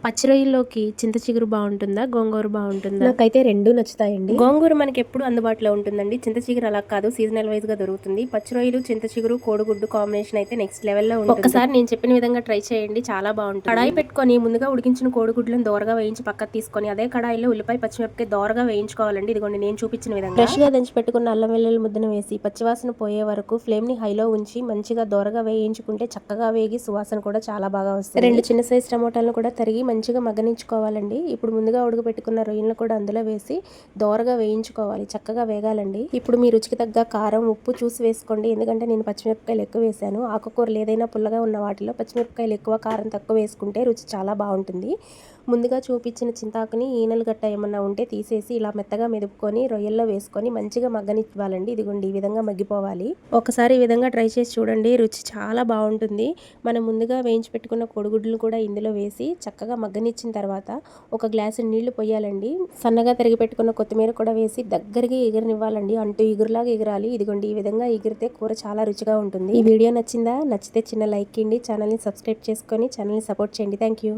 పచ్చి రొయ్యల్లోకి చింత చిగురు బాగుంటుందా, గోంగూర బాగుంటుందా? నాకైతే రెండు నచ్చుతాయండి. గోంగూర మనకి ఎప్పుడు అందుబాటులో ఉంటుందండి. చింత చిగురు అలా కాదు, సీజనల్ వైజ్ గా దొరుకుతుంది. పచ్చి రొయ్యలు, చింత చిగురు, కోడిగుడ్డు కాంబినేషన్ అయితే నెక్స్ట్ లెవెల్లో ఉంటుంది. ఒక్కసారి నేను చెప్పిన విధంగా ట్రై చేయండి, చాలా బాగుంటుంది. కడాయి పెట్టుకొని ముందుగా ఉడికించిన కోడిగుడ్లను దోరగా వేయించి పక్కకు తీసుకొని అదే కడాయిలో ఉల్లిపాయ, పచ్చిమిరపకాయ దోరగా వేయించుకోవాలండి. ఇదిగోండి నేను చూపించిన విధంగా. ఫ్రెష్ గా దంచి పెట్టుకున్న అల్లం వెల్లుల్లి ముద్దను వేసి పచ్చివాసన పోయే వరకు ఫ్లేమ్ ని హైలో ఉంచి మంచిగా దోరగా వేయించుకుంటే చక్కగా వేగి సువాసన కూడా చాలా బాగా వస్తుంది. 2 చిన్న సైజ్ టమోటాలను కూడా తరిగి మంచిగా మగ్గనించుకోవాలండి. ఇప్పుడు ముందుగా ఉడకబెట్టుకున్న రొయ్యలను కూడా అందులో వేసి దోరగా వేయించుకోవాలి, చక్కగా వేగాలండి. ఇప్పుడు మీ రుచికి తగ్గ కారం, ఉప్పు చూసి వేసుకోండి. ఎందుకంటే నేను పచ్చిమిరపకాయలు ఎక్కువ వేసాను. ఆకుకూరలు ఏదైనా పుల్లగా ఉన్న వాటిలో పచ్చిమిరపకాయలు ఎక్కువ, కారం తక్కువ వేసుకుంటే రుచి చాలా బాగుంటుంది. ముందుగా చూపించిన చింతాకుని ఈనెలు గట్ట ఏమన్నా ఉంటే తీసేసి ఇలా మెత్తగా మెదుపుకొని రొయ్యల్లో వేసుకొని మంచిగా మగ్గనివ్వాలండి. ఇదిగోండి ఈ విధంగా మగ్గిపోవాలి. ఒకసారి ఈ విధంగా ట్రై చేసి చూడండి, రుచి చాలా బాగుంటుంది. మనం ముందుగా వేయించి పెట్టుకున్న కోడిగుడ్లను కూడా ఇందులో వేసి చక్కగా మగ్గనిచ్చిన తర్వాత ఒక గ్లాసు నీళ్లు పోయాలండి. సన్నగా తరిగి పెట్టుకున్న కొత్తిమీర కూడా వేసి దగ్గరికి ఎగరనివ్వాలండి. అంటూ ఎగురులాగా ఎగరాలి. ఇదిగోండి ఈ విధంగా ఎగిరితే కూర చాలా రుచిగా ఉంటుంది. ఈ వీడియో నచ్చిందా? నచ్చితే చిన్న లైక్ ఇవ్వండి. ఛానల్ని సబ్స్క్రైబ్ చేసుకొని ఛానల్ని సపోర్ట్ చేయండి. Thank you.